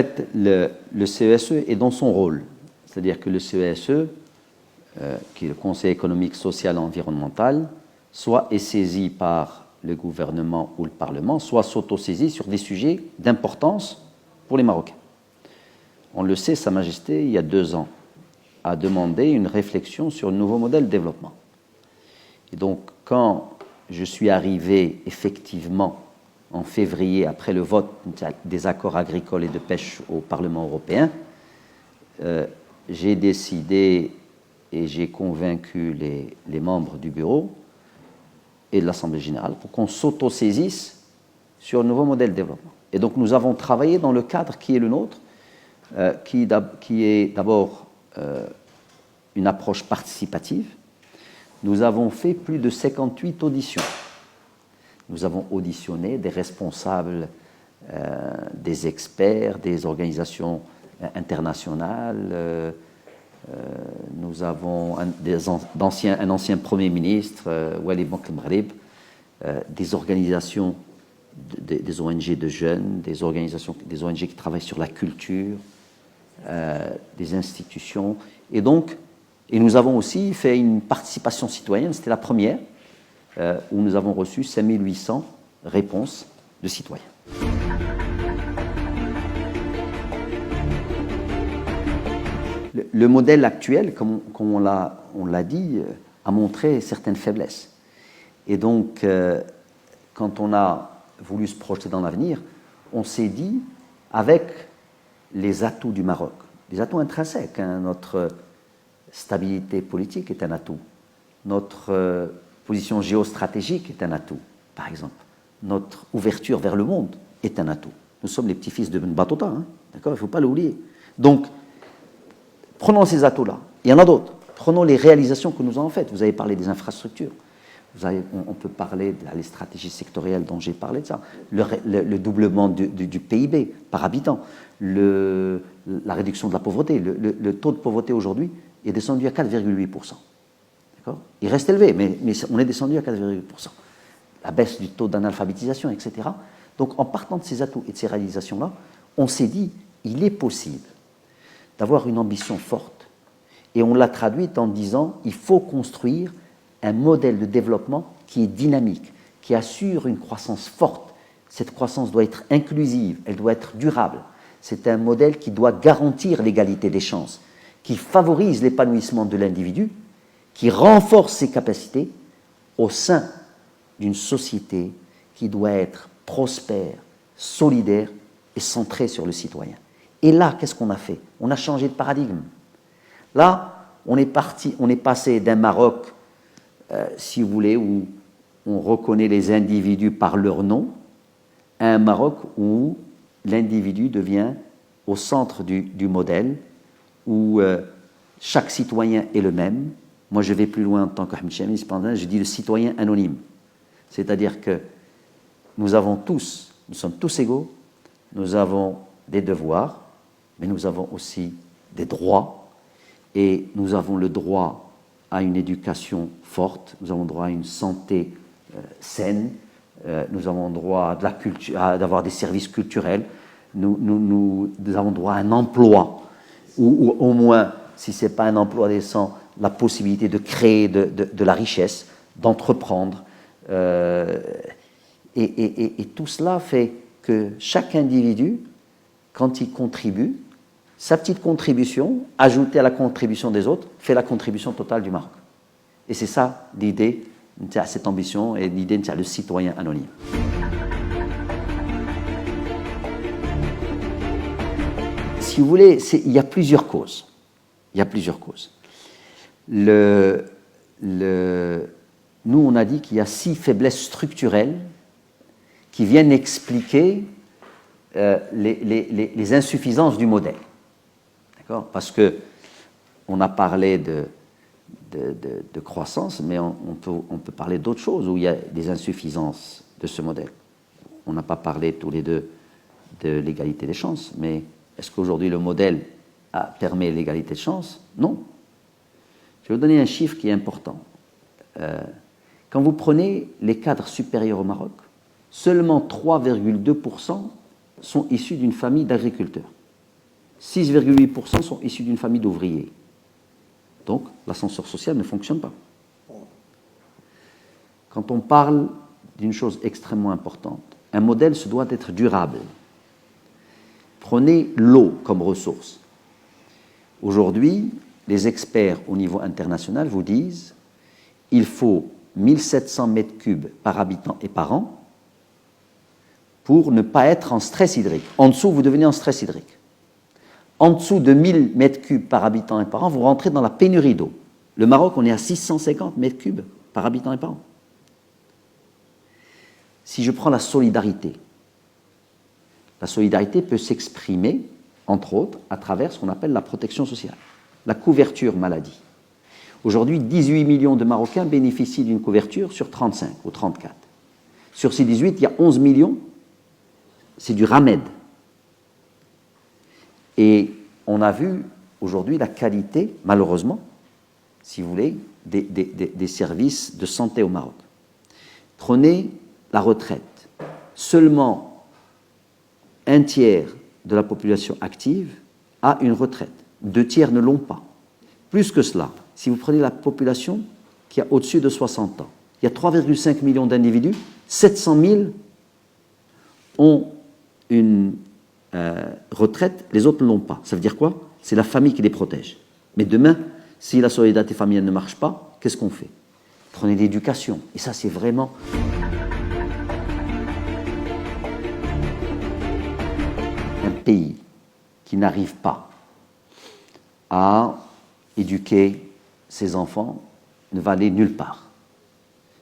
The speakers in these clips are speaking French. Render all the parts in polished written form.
fait, le CESE est dans son rôle. C'est-à-dire que le CESE, qui est le Conseil économique, social et environnemental, soit est saisi par le gouvernement ou le Parlement, soit s'auto-saisit sur des sujets d'importance pour les Marocains. On le sait, Sa Majesté, il y a 2 ans, a demandé une réflexion sur le nouveau modèle de développement. Et donc, quand je suis arrivé effectivement en février, après le vote des accords agricoles et de pêche au Parlement européen, j'ai décidé et j'ai convaincu les membres du bureau et de l'Assemblée générale pour qu'on s'auto-saisisse sur le nouveau modèle de développement. Et donc nous avons travaillé dans le cadre qui est le nôtre, qui est d'abord une approche participative. Nous avons fait plus de 58 auditions. Nous avons auditionné des responsables, des experts, des organisations internationales. Nous avons un ancien Premier ministre, Wali Bank al-Maghrib, des organisations, des ONG de jeunes, des ONG qui travaillent sur la culture, des institutions. Et nous avons aussi fait une participation citoyenne, c'était la première, où nous avons reçu 5800 réponses de citoyens. Le modèle actuel, comme on l'a dit, a montré certaines faiblesses. Et donc, quand on a voulu se projeter dans l'avenir, on s'est dit, avec les atouts du Maroc, les atouts intrinsèques, notre stabilité politique est un atout, notre position géostratégique est un atout, par exemple, notre ouverture vers le monde est un atout. Nous sommes les petits-fils de Ben Battuta, d'accord, il ne faut pas l'oublier. Donc, prenons ces atouts-là. Il y en a d'autres. Prenons les réalisations que nous avons faites. Vous avez parlé des infrastructures. On peut parler des stratégies sectorielles dont j'ai parlé de ça. Le doublement du PIB par habitant. La réduction de la pauvreté. Le taux de pauvreté aujourd'hui est descendu à 4,8%. D'accord ? Il reste élevé, mais on est descendu à 4,8%. La baisse du taux d'analphabétisation, etc. Donc, en partant de ces atouts et de ces réalisations-là, on s'est dit, il est possible d'avoir une ambition forte. Et on l'a traduite en disant, il faut construire un modèle de développement qui est dynamique, qui assure une croissance forte. Cette croissance doit être inclusive, elle doit être durable. C'est un modèle qui doit garantir l'égalité des chances, qui favorise l'épanouissement de l'individu, qui renforce ses capacités au sein d'une société qui doit être prospère, solidaire et centrée sur le citoyen. Et là, qu'est-ce qu'on a fait? On a changé de paradigme. Là, on est passé d'un Maroc, si vous voulez, où on reconnaît les individus par leur nom, à un Maroc où l'individu devient au centre du modèle, où chaque citoyen est le même. Moi, je vais plus loin en tant qu'Ahmed Chami, cependant, je dis le citoyen anonyme. C'est-à-dire que nous sommes tous égaux, nous avons des devoirs, mais nous avons aussi des droits, et nous avons le droit à une éducation forte, nous avons le droit à une santé saine, nous avons le droit à d'avoir des services culturels, nous avons le droit à un emploi, ou au moins, si ce n'est pas un emploi décent, la possibilité de créer de la richesse, d'entreprendre. Et tout cela fait que chaque individu, quand il contribue, sa petite contribution, ajoutée à la contribution des autres, fait la contribution totale du Maroc. Et c'est ça l'idée, cette ambition, et l'idée de le citoyen anonyme. Si vous voulez, il y a plusieurs causes. Nous, on a dit qu'il y a 6 faiblesses structurelles qui viennent expliquer les insuffisances du modèle. D'accord ? Parce qu'on a parlé de croissance, mais on peut parler d'autres choses où il y a des insuffisances de ce modèle. On n'a pas parlé tous les deux de l'égalité des chances, mais est-ce qu'aujourd'hui le modèle permet l'égalité de chances? Non. Je vais vous donner un chiffre qui est important. Quand vous prenez les cadres supérieurs au Maroc, seulement 3,2% sont issus d'une famille d'agriculteurs. 6,8% sont issus d'une famille d'ouvriers. Donc, l'ascenseur social ne fonctionne pas. Quand on parle d'une chose extrêmement importante, un modèle se doit d'être durable. Prenez l'eau comme ressource. Aujourd'hui, les experts au niveau international vous disent il faut 1700 mètres cubes par habitant et par an pour ne pas être en stress hydrique. En dessous, vous devenez en stress hydrique. En dessous de 1000 mètres cubes par habitant et par an, vous rentrez dans la pénurie d'eau. Le Maroc, on est à 650 mètres cubes par habitant et par an. Si je prends la solidarité peut s'exprimer, entre autres, à travers ce qu'on appelle la protection sociale, la couverture maladie. Aujourd'hui, 18 millions de Marocains bénéficient d'une couverture sur 35 ou 34. Sur ces 18, il y a 11 millions, c'est du RAMED. Et on a vu aujourd'hui la qualité, malheureusement, si vous voulez, des services de santé au Maroc. Prenez la retraite. Seulement un tiers de la population active a une retraite. 2 tiers ne l'ont pas. Plus que cela, si vous prenez la population qui a au-dessus de 60 ans, il y a 3,5 millions d'individus, 700 000 ont une retraite, les autres ne l'ont pas. Ça veut dire quoi? C'est la famille qui les protège. Mais demain, si la solidarité familiale ne marche pas, qu'est-ce qu'on fait? Prenez l'éducation. Et ça, c'est vraiment... Un pays qui n'arrive pas à éduquer ses enfants ne va aller nulle part.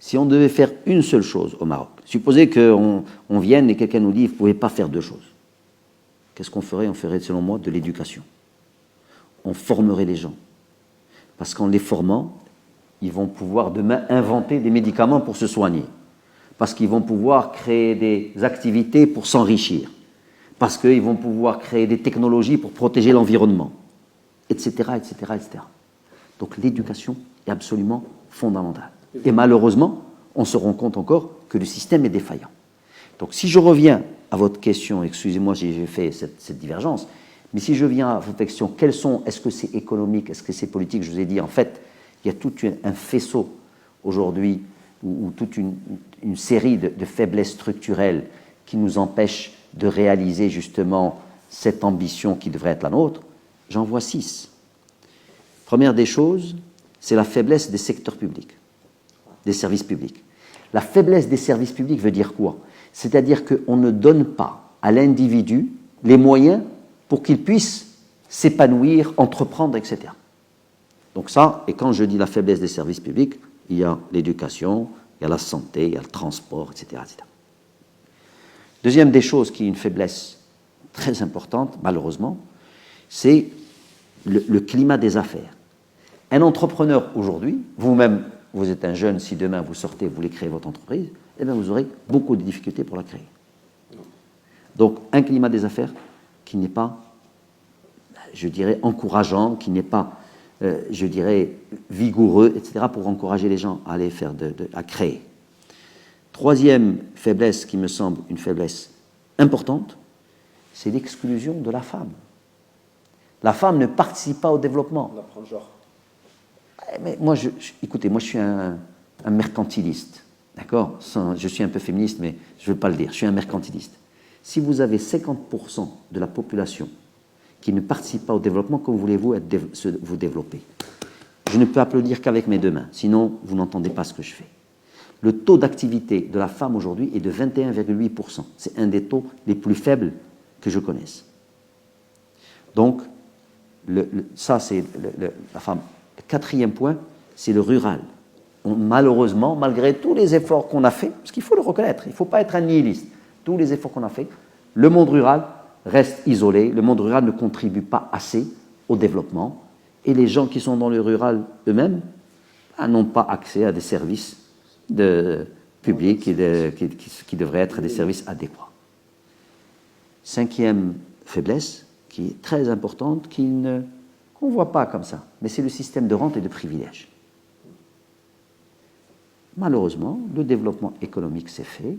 Si on devait faire une seule chose au Maroc, supposez qu'on vienne et quelqu'un nous dit vous ne pouvez pas faire 2 choses. Qu'est-ce qu'on ferait? On ferait, selon moi, de l'éducation. On formerait les gens. Parce qu'en les formant, ils vont pouvoir demain inventer des médicaments pour se soigner. Parce qu'ils vont pouvoir créer des activités pour s'enrichir. Parce qu'ils vont pouvoir créer des technologies pour protéger l'environnement, etc., etc., etc. Donc l'éducation est absolument fondamentale. Et malheureusement, on se rend compte encore que le système est défaillant. Donc si je reviens à votre question, excusez-moi si j'ai fait cette divergence, mais si je viens à votre question, est-ce que c'est économique, est-ce que c'est politique? Je vous ai dit, en fait, il y a tout un faisceau aujourd'hui, ou toute une série de faiblesses structurelles qui nous empêchent de réaliser justement cette ambition qui devrait être la nôtre. J'en vois 6. Première des choses, c'est la faiblesse des secteurs publics, des services publics. La faiblesse des services publics veut dire quoi? C'est-à-dire qu'on ne donne pas à l'individu les moyens pour qu'il puisse s'épanouir, entreprendre, etc. Donc ça, et quand je dis la faiblesse des services publics, il y a l'éducation, il y a la santé, il y a le transport, etc., etc. Deuxième des choses qui est une faiblesse très importante, malheureusement, c'est le climat des affaires. Un entrepreneur aujourd'hui, vous-même, vous êtes un jeune, si demain vous sortez, vous voulez créer votre entreprise, eh bien vous aurez beaucoup de difficultés pour la créer. Donc un climat des affaires qui n'est pas, je dirais, encourageant, qui n'est pas, je dirais, vigoureux, etc., pour encourager les gens à aller faire, à créer. Troisième faiblesse qui me semble une faiblesse importante, c'est l'exclusion de la femme. La femme ne participe pas au développement. On apprend le genre. Mais moi, écoutez, moi je suis un mercantiliste, d'accord? Je suis un peu féministe, mais je ne veux pas le dire, je suis un mercantiliste. Si vous avez 50% de la population qui ne participe pas au développement, comment voulez-vous vous développer? Je ne peux applaudir qu'avec mes 2 mains, sinon vous n'entendez pas ce que je fais. Le taux d'activité de la femme aujourd'hui est de 21,8%. C'est un des taux les plus faibles que je connaisse. Donc, ça c'est la femme. Le 4e point, c'est le rural. Malheureusement, malgré tous les efforts qu'on a faits, parce qu'il faut le reconnaître, il ne faut pas être un nihiliste, tous les efforts qu'on a faits, le monde rural reste isolé, le monde rural ne contribue pas assez au développement, et les gens qui sont dans le rural eux-mêmes n'ont pas accès à des services publics qui devraient être des services adéquats. 5e faiblesse, qui est très importante, qu'on ne voit pas comme ça, mais c'est le système de rente et de privilèges. Malheureusement, le développement économique s'est fait,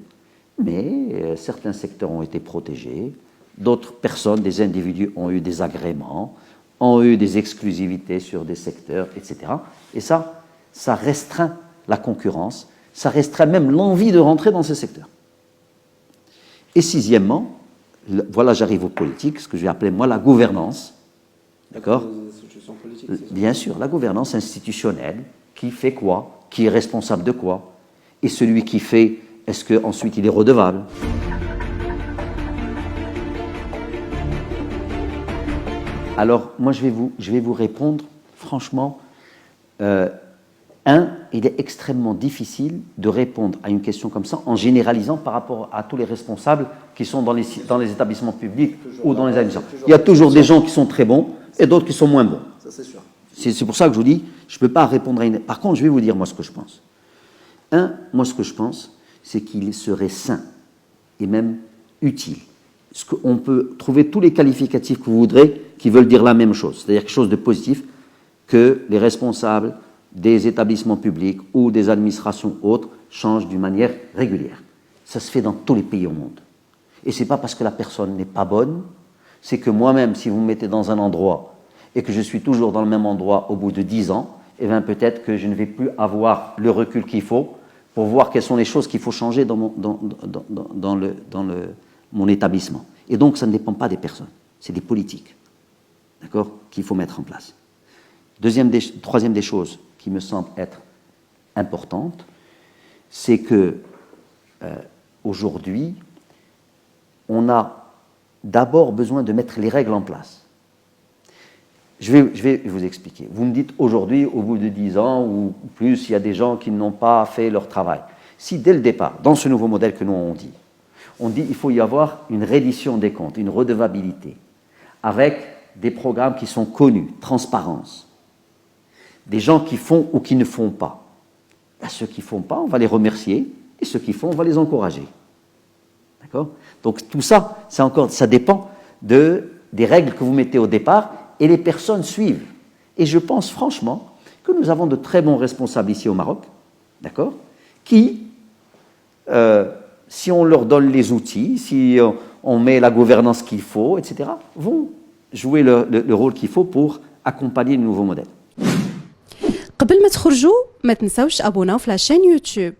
mais certains secteurs ont été protégés, D'autres personnes, des individus, ont eu des agréments, ont eu des exclusivités sur des secteurs, etc. Et ça restreint la concurrence, ça restreint même l'envie de rentrer dans ces secteurs. Et sixièmement, voilà, j'arrive aux politiques, ce que je vais appeler moi la gouvernance. D'accord ? Bien sûr, la gouvernance institutionnelle, qui fait quoi, qui est responsable de quoi, et celui qui fait, est-ce qu'ensuite il est redevable ? Alors, moi je vais vous répondre, franchement, il est extrêmement difficile de répondre à une question comme ça en généralisant par rapport à tous les responsables qui sont dans les établissements publics ou dans les administrations. Il y a toujours des gens qui sont très bons et d'autres qui sont moins bons. Ça, c'est sûr. C'est pour ça que je vous dis, je ne peux pas répondre à une... Par contre, je vais vous dire moi ce que je pense. Moi ce que je pense, c'est qu'il serait sain et même utile. On peut trouver tous les qualificatifs que vous voudrez qui veulent dire la même chose, c'est-à-dire quelque chose de positif, que les responsables des établissements publics ou des administrations autres changent d'une manière régulière. Ça se fait dans tous les pays au monde. Et ce n'est pas parce que la personne n'est pas bonne, c'est que moi-même, si vous me mettez dans un endroit et que je suis toujours dans le même endroit au bout de 10 ans, eh bien peut-être que je ne vais plus avoir le recul qu'il faut pour voir quelles sont les choses qu'il faut changer dans mon établissement. Et donc ça ne dépend pas des personnes, c'est des politiques, d'accord, qu'il faut mettre en place. Troisième des choses qui me semble être importante, c'est que aujourd'hui, on a d'abord besoin de mettre les règles en place. Je vais vous expliquer. Vous me dites aujourd'hui, au bout de 10 ans ou plus, il y a des gens qui n'ont pas fait leur travail. Si dès le départ, dans ce nouveau modèle que nous on dit qu'il faut y avoir une reddition des comptes, une redevabilité, avec des programmes qui sont connus, transparence, des gens qui font ou qui ne font pas. Ben, ceux qui ne font pas, on va les remercier, et ceux qui font, on va les encourager. D'accord ? Donc tout ça, ça dépend des règles que vous mettez au départ, et les personnes suivent. Et je pense franchement que nous avons de très bons responsables ici au Maroc, d'accord, qui, si on leur donne les outils, si on met la gouvernance qu'il faut, etc., vont jouer le rôle qu'il faut pour accompagner le nouveau modèle. قبل ما تخرجوا ما تنساوش ابوناو في لاشين يوتيوب